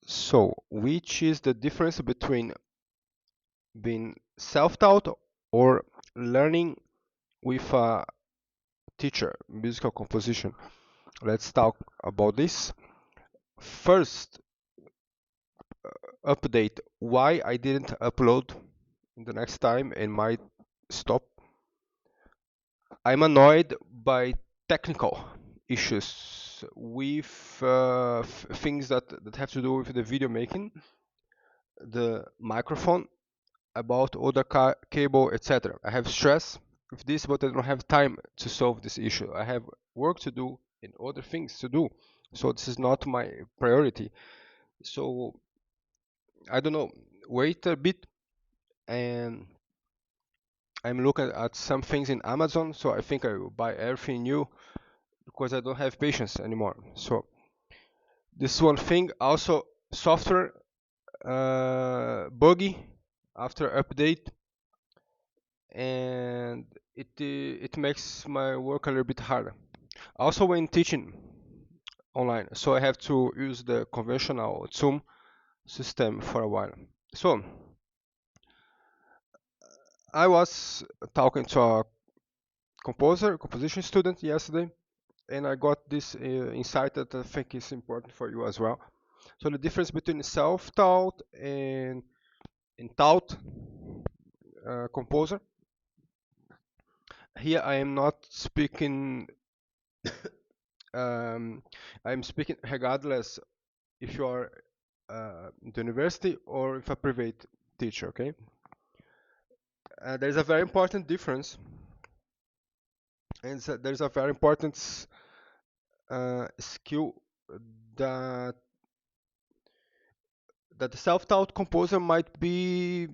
So, which is the difference between being self-taught or learning with a teacher, musical composition? Let's talk about this. First, update why I didn't upload the next time and might stop. I'm annoyed by technical issues with things that have to do with the video making, the microphone, about other cable, etc. I have stress with this, but I don't have time to solve this issue. I have work to do and other things to do, so this is not my priority. So I don't know. Wait a bit, and I'm looking at some things in Amazon. So I think I will buy everything new because I don't have patience anymore. So this one thing. Also, software buggy after update, and it makes my work a little bit harder. Also, when teaching online, so I have to use the conventional Zoom system for a while. So I was talking to a composition student yesterday, and I got this insight that I think is important for you as well. So the difference between self-taught and taught composer. Here I am not speaking. Um, I'm speaking regardless if you are in the university or if a private teacher. Okay, there's a very important difference, and so there's a very important skill that that the self-taught composer might be.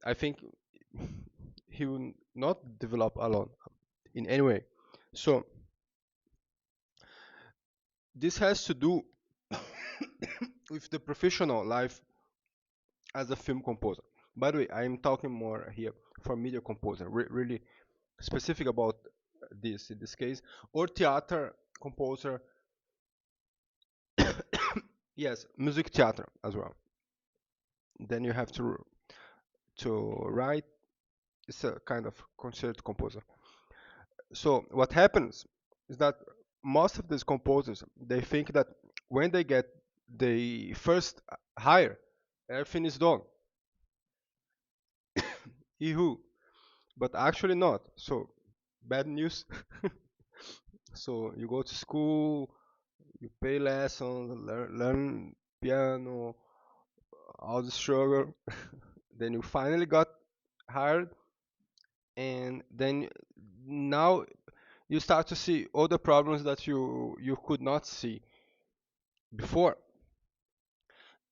I think he will not develop alone in any way. So this has to do with the professional life as a film composer. By the way, I'm talking more here for media composer, really specific about this in this case, or theater composer. Yes, music theater as well. Then you have to write. It's a kind of concert composer. So what happens is that most of these composers they think that when they get the first hire, everything is done. Yahoo! But actually not. So bad news. So you go to school, you pay lessons, learn piano, all the struggle. Then you finally got hired, and then now you start to see all the problems that you could not see before.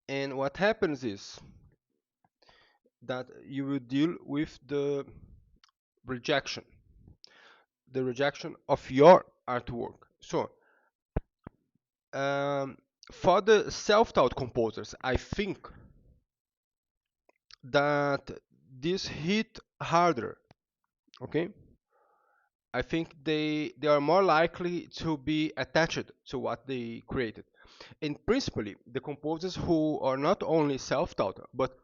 And what happens is that you will deal with rejection, the rejection of your artwork. So, um, for the self-taught composers, I think that this hit harder. Okay, I think they are more likely to be attached to what they created. And principally, the composers who are not only self-taught but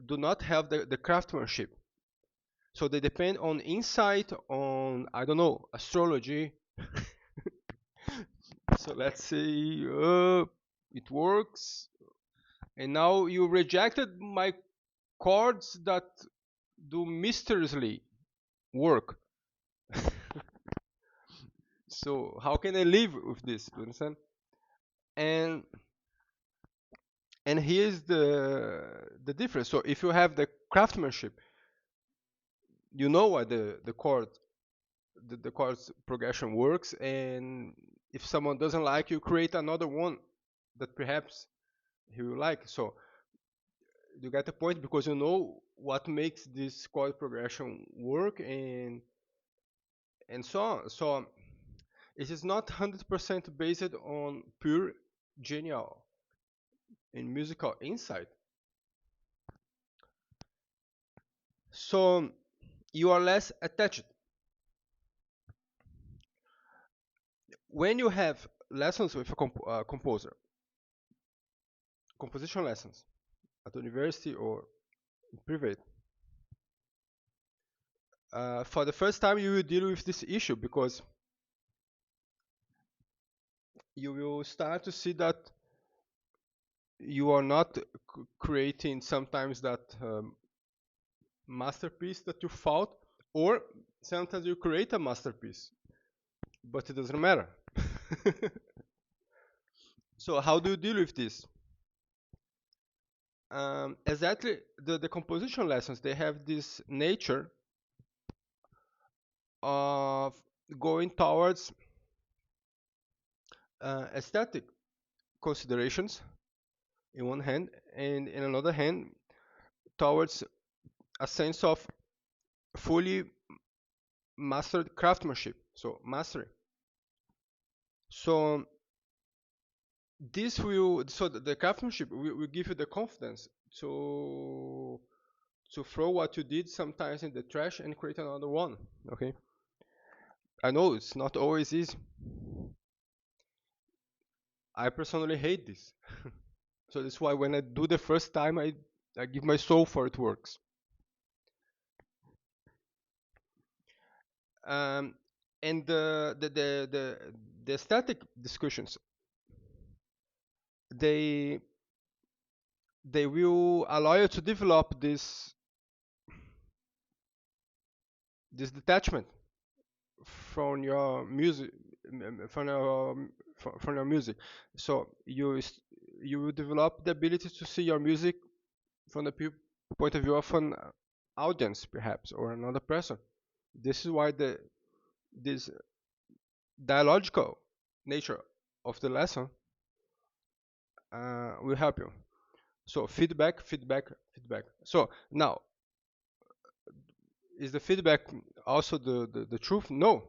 do not have the craftsmanship. So they depend on insight, on I don't know, astrology. So let's say it works, and now you rejected my chords that do mysteriously work. So how can I live with this? Do you understand? And and here's the difference. So if you have the craftsmanship, you know why the chords progression works, and if someone doesn't like you, create another one that perhaps he will like. So you get the point because you know what makes this chord progression work, and so on. So it is not 100% based on pure genial and musical insight. So you are less attached. when you have lessons with a composer, composition lessons at university or private, for the first time you will deal with this issue because you will start to see that you are not creating sometimes that masterpiece that you thought, or sometimes you create a masterpiece, but it doesn't matter. So how do you deal with this? Exactly, the composition lessons, they have this nature of going towards aesthetic considerations in one hand, and in another hand towards a sense of fully mastered craftsmanship, so mastery. So the craftsmanship will give you the confidence to throw what you did sometimes in the trash and create another one. Okay, I know it's not always easy. I personally hate this. So that's why when I do the first time, I give my soul for it works. Um, and the aesthetic discussions, they they will allow you to develop this detachment from your music, from your music. So you will develop the ability to see your music from the point of view of an audience, perhaps, or another person. This is why this dialogical nature of the lesson will help you. So feedback, feedback, feedback. So now, is the feedback also the truth? No,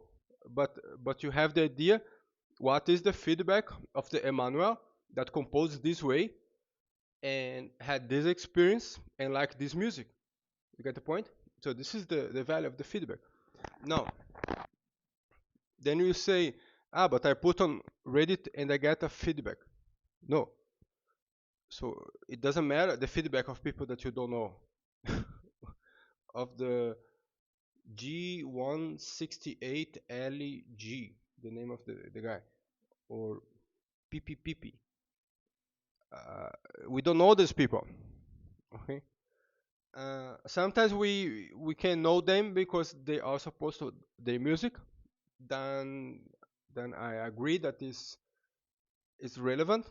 but you have the idea. What is the feedback of the Emanuel that composed this way and had this experience and liked this music? You get the point? So this is the value of the feedback. Now, then you say, but I put on Reddit and I get a feedback. No. So it doesn't matter the feedback of people that you don't know. Of the G168LG, the name of the guy, or PPPP. Uh, we don't know these people. Okay. Sometimes we can know them because they are supposed to their music. Then then I agree that this is relevant,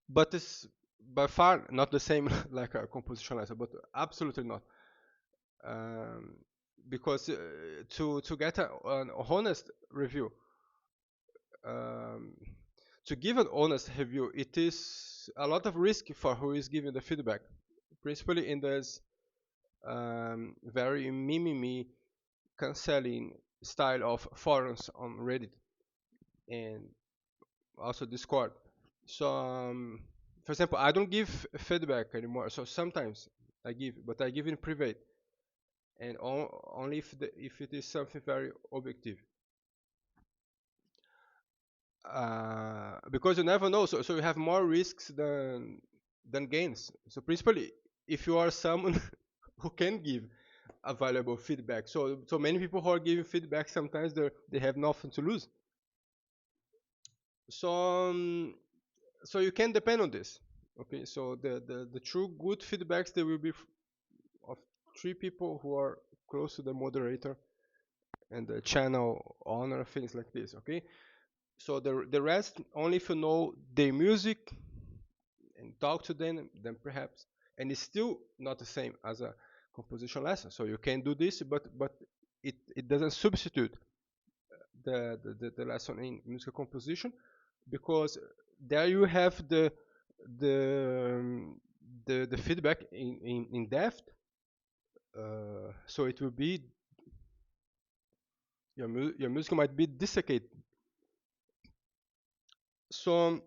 but it's by far not the same like a composition lesson, but absolutely not. Um, because to get an honest review, um, to give an honest review, it is a lot of risk for who is giving the feedback, principally in this very mimimi canceling style of forums on Reddit and also Discord. So, for example, I don't give feedback anymore. So sometimes I give, but I give in private, and only if it is something very objective. Because you never know, so you have more risks than gains. So principally, if you are someone who can give a valuable feedback, so many people who are giving feedback sometimes they have nothing to lose. So so you can depend on this. Okay, so the true good feedbacks, they will be of three people who are close to the moderator and the channel owner, things like this. Okay, so the rest, only if you know their music and talk to them, then perhaps. And it's still not the same as a composition lesson. So you can do this, but it doesn't substitute the lesson in musical composition, because there you have the the feedback in depth. So it will be your music might be desiccated. So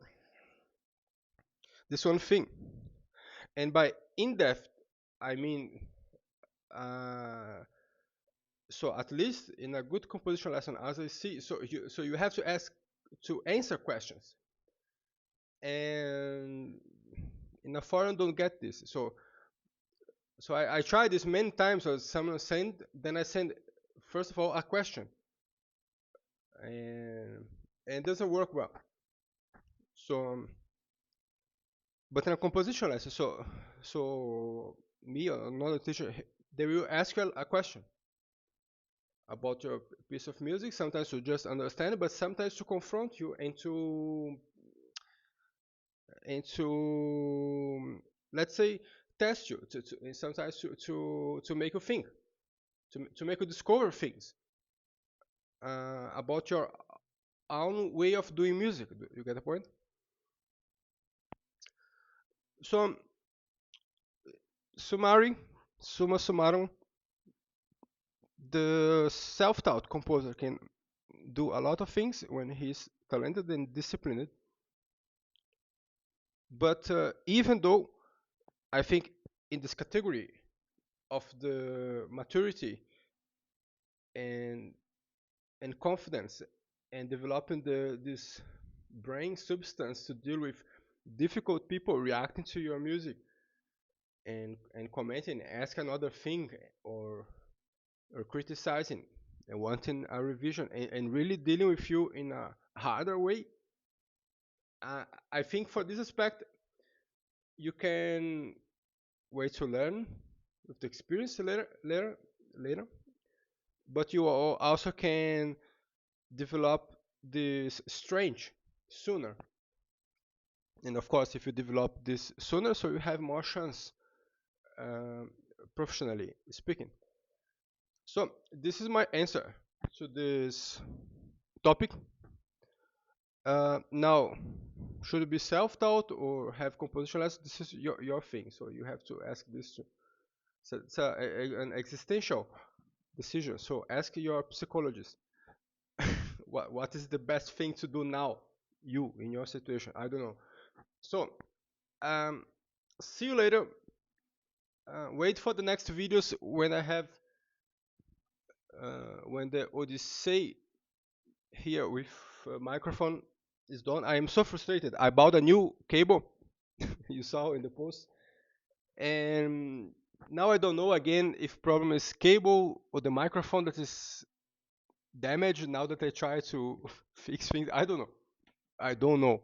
this one thing, and by in depth I mean uh, So at least in a good composition lesson, as I see, so you have to ask to answer questions, and in a forum don't get this. So I tried this many times. So someone send, then I send first of all a question, and it doesn't work well. So but in a composition lesson, so me or another teacher, they will ask you a question about your piece of music. Sometimes to just understand, but sometimes to confront you and to let's say test you, and sometimes to make you think, to make you discover things about your own way of doing music. You get the point? So summary, summa summarum, the self-taught composer can do a lot of things when he's talented and disciplined. But even though I think in this category of the maturity and and confidence and developing this brain substance to deal with difficult people reacting to your music and commenting, ask another thing, or or criticizing and wanting a revision, and really dealing with you in a harder way. uh, I think for this aspect you can wait to learn with the experience later, but you also can develop this strange sooner. And of course, if you develop this sooner, so you have more chance, um, professionally speaking. So this is my answer to this topic. Now, should it be self-taught or have composition lessons? This is your thing. So you have to ask this. So it's an existential decision. So ask your psychologist what is the best thing to do now, you in your situation. I don't know. So um, see you later. Wait for the next videos when I have when the Odyssey here with microphone is done. I am so frustrated. I bought a new cable. You saw in the post, and now I don't know again if problem is cable or the microphone that is damaged. Now that I try to fix things, I don't know. I don't know.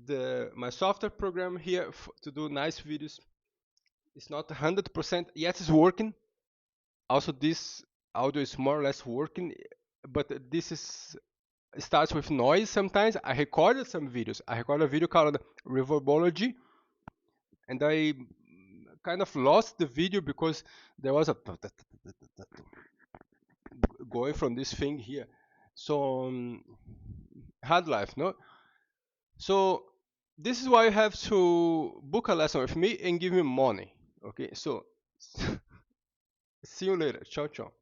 The my software program here to do nice videos is not 100%. Yes, it's working. Also, this audio is more or less working, but this is starts with noise sometimes. I recorded some videos. I recorded a video called Reverbology, and I kind of lost the video because there was a going from this thing here. So hard life, no? So this is why you have to book a lesson with me and give me money. Okay, so see you later. Ciao, ciao.